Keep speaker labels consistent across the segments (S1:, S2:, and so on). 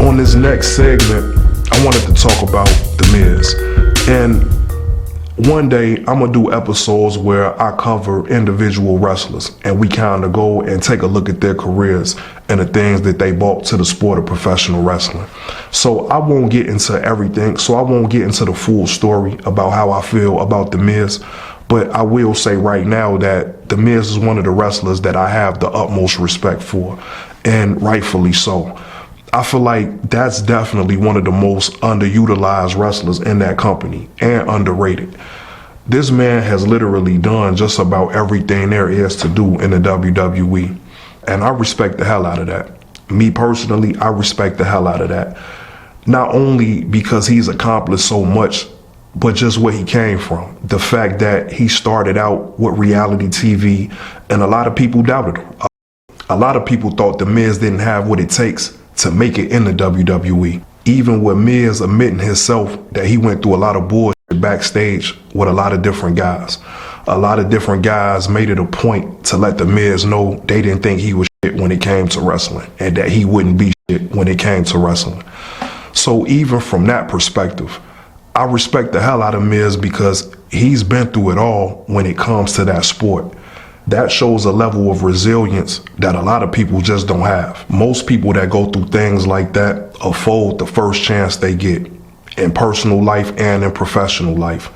S1: On this next segment, I wanted to talk about the Miz. And one day, I'm going to do episodes where I cover individual wrestlers and we kind of go and take a look at their careers and the things that they brought to the sport of professional wrestling. So I won't get into everything. So I won't get into the full story about how I feel about the Miz. But I will say right now that the Miz is one of the wrestlers that I have the utmost respect for, and rightfully so. I feel like that's definitely one of the most underutilized wrestlers in that company and underrated. This man has literally done just about everything there is to do in the WWE. And I respect the hell out of that. Me personally, I respect the hell out of that. Not only because he's accomplished so much, but just where he came from. The fact that he started out with reality TV and a lot of people doubted him. A lot of people thought the Miz didn't have what it takes to make it in the WWE. Even with Miz admitting himself that he went through a lot of bullshit backstage with a lot of different guys. A lot of different guys made it a point to let the Miz know they didn't think he was shit when it came to wrestling and that he wouldn't be shit when it came to wrestling. So even from that perspective, I respect the hell out of Miz because he's been through it all when it comes to that sport. That shows a level of resilience that a lot of people just don't have. Most people that go through things like that afford the first chance they get in personal life and in professional life.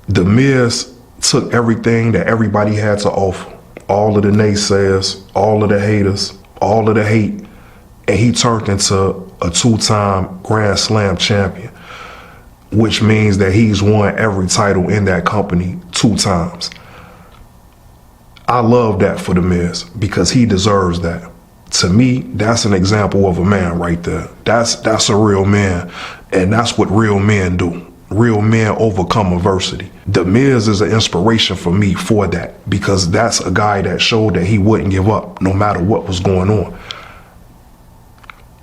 S1: The Miz took everything that everybody had to offer, all of the naysayers, all of the haters, all of the hate, and he turned into a two-time Grand Slam champion, which means that he's won every title in that company 2 times. I love that for the Miz because he deserves that. To me, that's an example of a man right there. That's a real man, and that's what real men do. Real men overcome adversity. The Miz is an inspiration for me for that because that's a guy that showed that he wouldn't give up no matter what was going on.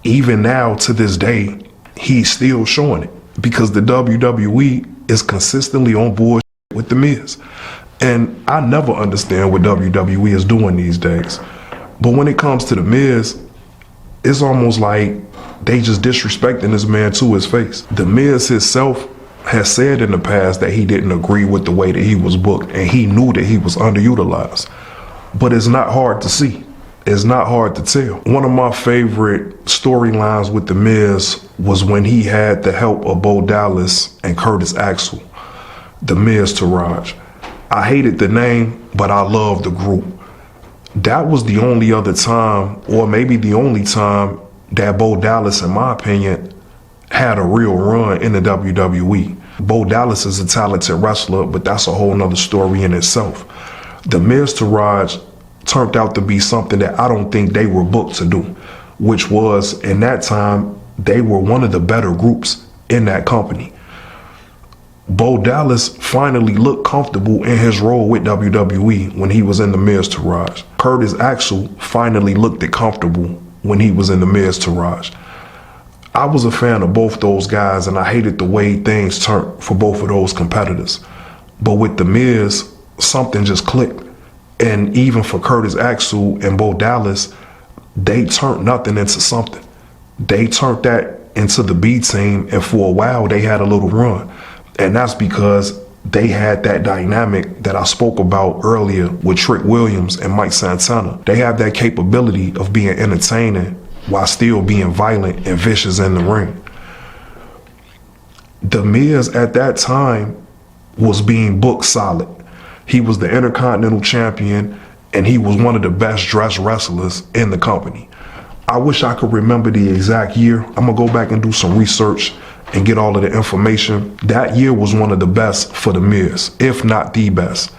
S1: Even now to this day, he's still showing it because the WWE is consistently on board with the Miz. And I never understand what WWE is doing these days. But when it comes to the Miz, it's almost like they just disrespecting this man to his face. The Miz himself has said in the past that he didn't agree with the way that he was booked and he knew that he was underutilized. But it's not hard to see. It's not hard to tell. One of my favorite storylines with the Miz was when he had the help of Bo Dallas and Curtis Axel, the MISUSED. I hated the name, but I loved the group. That was the only other time, or maybe the only time, that Bo Dallas, in my opinion, had a real run in the WWE. Bo Dallas is a talented wrestler, but that's a whole nother story in itself. The MISUSED turned out to be something that I don't think they were booked to do, which was, in that time, they were one of the better groups in that company. Bo Dallas finally looked comfortable in his role with WWE when he was in the MISUSED. Curtis Axel finally looked comfortable when he was in the MISUSED. I was a fan of both those guys and I hated the way things turned for both of those competitors. But with the Miz, something just clicked. And even for Curtis Axel and Bo Dallas, they turned nothing into something. They turned that into the B team, and for a while they had a little run. And that's because they had that dynamic that I spoke about earlier with Trick Williams and Mike Santana. They have that capability of being entertaining while still being violent and vicious in the ring. The Miz at that time was being booked solid. He was the Intercontinental Champion and he was one of the best dressed wrestlers in the company. I wish I could remember the exact year. I'm gonna go back and do some research and get all of the information. That year was one of the best for the Miz, if not the best.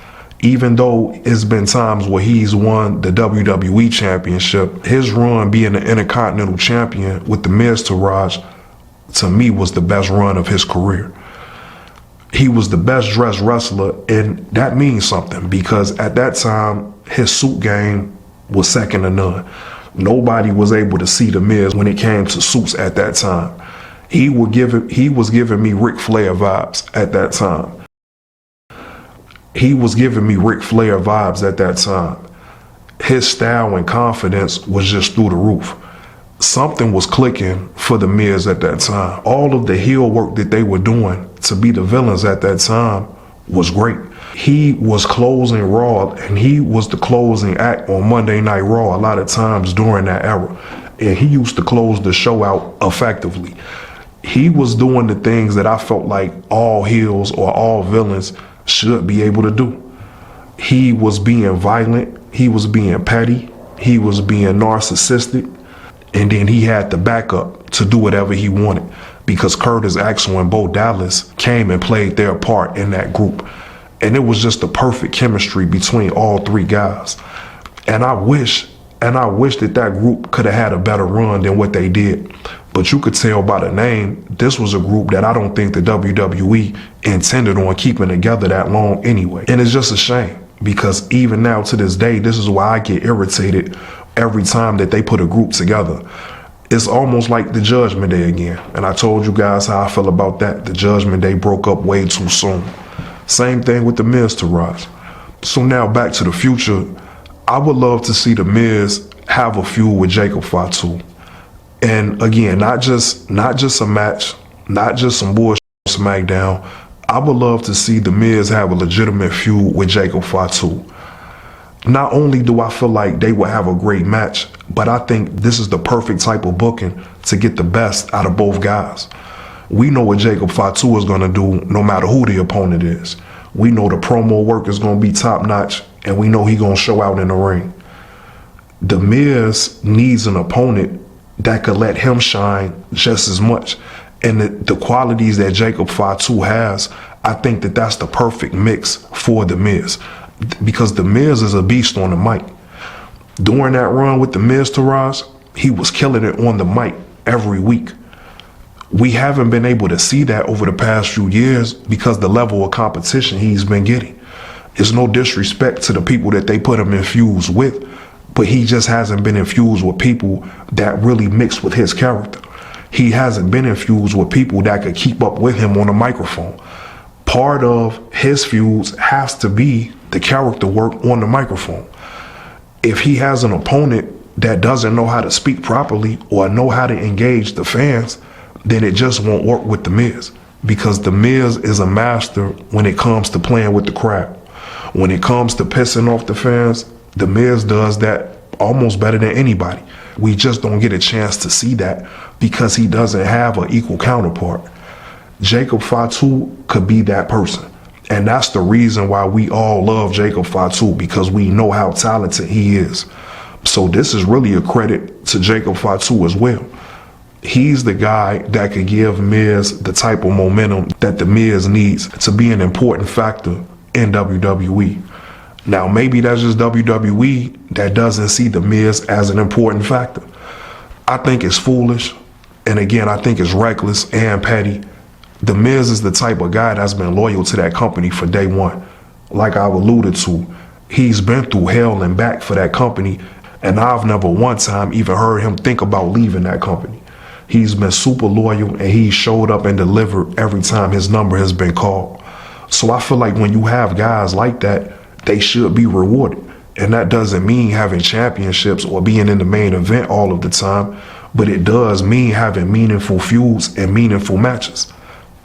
S1: Even though it's been times where he's won the WWE Championship, his run being the Intercontinental Champion with the MISUSED, to me, was the best run of his career. He was the best dressed wrestler, and that means something because at that time, his suit game was second to none. Nobody was able to see the Miz when it came to suits at that time. He was giving me Ric Flair vibes at that time. He was giving me Ric Flair vibes at that time. His style and confidence was just through the roof. something was clicking for the Miz at that time. All of the heel work that they were doing to be the villains at that time was great. He was closing Raw, and he was the closing act on Monday Night Raw a lot of times during that era. And he used to close the show out effectively. He was doing the things that I felt like all heels or all villains should be able to do. He was being violent. He was being petty. He was being narcissistic. And then he had the backup to do whatever he wanted, because Curtis Axel and Bo Dallas came and played their part in that group. And it was just the perfect chemistry between all three guys. And I wish that that group could have had a better run than what they did. But you could tell by the name, this was a group that I don't think the WWE intended on keeping together that long anyway. And it's just a shame, because even now to this day, this is why I get irritated every time that they put a group together. It's almost like the Judgment Day again. And I told you guys how I feel about that. The Judgment Day broke up way too soon. Same thing with the Miz Taraj. So now back to the future. I would love to see the Miz have a feud with Jacob Fatu. And again, not just a match, not just some bullshit on SmackDown. I would love to see the Miz have a legitimate feud with Jacob Fatu. Not only do I feel like they will have a great match, but I think this is the perfect type of booking to get the best out of both guys. We know what Jacob Fatu is going to do no matter who the opponent is. We know the promo work is going to be top notch, and we know he's going to show out in the ring. The Miz needs an opponent that could let him shine just as much. And the qualities that Jacob Fatu has, I think that that's the perfect mix for the Miz. Because the Miz is a beast on the mic. During that run with the Miz Taraj, he was killing it on the mic every week. We haven't been able to see that over the past few years because the level of competition he's been getting. It's no disrespect to the people that they put him infused with, but he just hasn't been infused with people that really mix with his character. He hasn't been infused with people that could keep up with him on the microphone. Part of his feuds has to be the character work on the microphone. If he has an opponent that doesn't know how to speak properly or know how to engage the fans, then it just won't work with the Miz, because the Miz is a master when it comes to playing with the crowd. When it comes to pissing off the fans, the Miz does that almost better than anybody. We just don't get a chance to see that because he doesn't have an equal counterpart. Jacob Fatu could be that person. And that's the reason why we all love Jacob Fatu, because we know how talented he is. So this is really a credit to Jacob Fatu as well. He's the guy that could give Miz the type of momentum that the Miz needs to be an important factor in WWE. Now, maybe that's just WWE that doesn't see the Miz as an important factor. I think it's foolish. And again, I think it's reckless and petty. The Miz is the type of guy that's been loyal to that company for day one. Like I've alluded to, he's been through hell and back for that company, and I've never one time even heard him think about leaving that company. He's been super loyal, and he showed up and delivered every time his number has been called. So I feel like when you have guys like that, they should be rewarded. And that doesn't mean having championships or being in the main event all of the time, but it does mean having meaningful feuds and meaningful matches.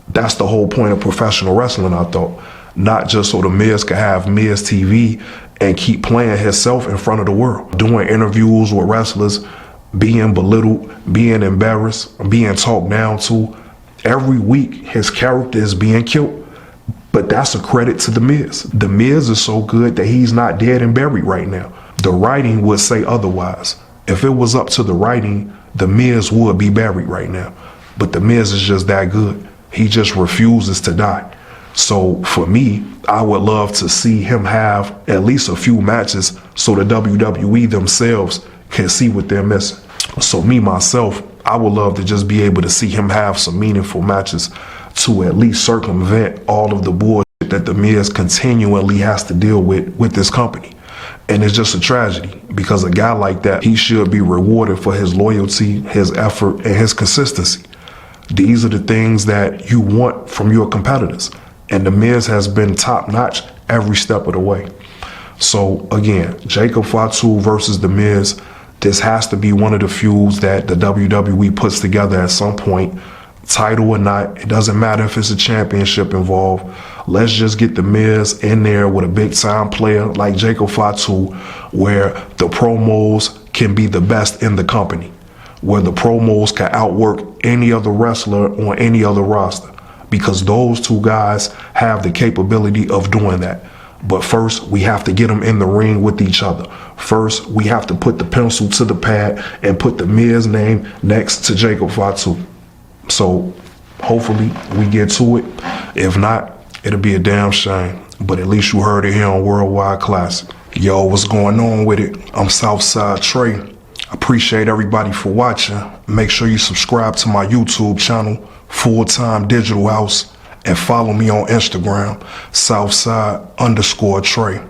S1: That's the whole point of professional wrestling, I thought. Not just so the Miz could have Miz TV and keep playing himself in front of the world. Doing interviews with wrestlers, being belittled, being embarrassed, being talked down to. Every week, his character is being killed. But that's a credit to the Miz. The Miz is so good that he's not dead and buried right now. The writing would say otherwise. If it was up to the writing, the Miz would be buried right now. But the Miz is just that good. He just refuses to die. So for me, I would love to see him have at least a few matches so the WWE themselves can see what they're missing. So me, myself, I would love to just be able to see him have some meaningful matches to at least circumvent all of the bullshit that the Miz continually has to deal with this company. And it's just a tragedy, because a guy like that, he should be rewarded for his loyalty, his effort, and his consistency. These are the things that you want from your competitors. And the Miz has been top notch every step of the way. So again, Jacob Fatu versus the Miz, This has to be one of the feuds that the WWE puts together at some point, title or not. It doesn't matter if it's a championship involved. Let's just get the Miz in there with a big time player like Jacob Fatu, where the promos can be the best in the company, where the promos can outwork any other wrestler on any other roster, because those two guys have the capability of doing that. But first, we have to get them in the ring with each other. First, we have to put the pencil to the pad and put the Miz name next to Jacob Fatu. So hopefully we get to it. If not, it'll be a damn shame. But at least you heard it here on Worldwide Classic. Yo, what's going on with it? I'm Southside Tre. Appreciate everybody for watching. Make sure you subscribe to my YouTube channel, Full Time Digital House, and follow me on Instagram, Southside_Tre.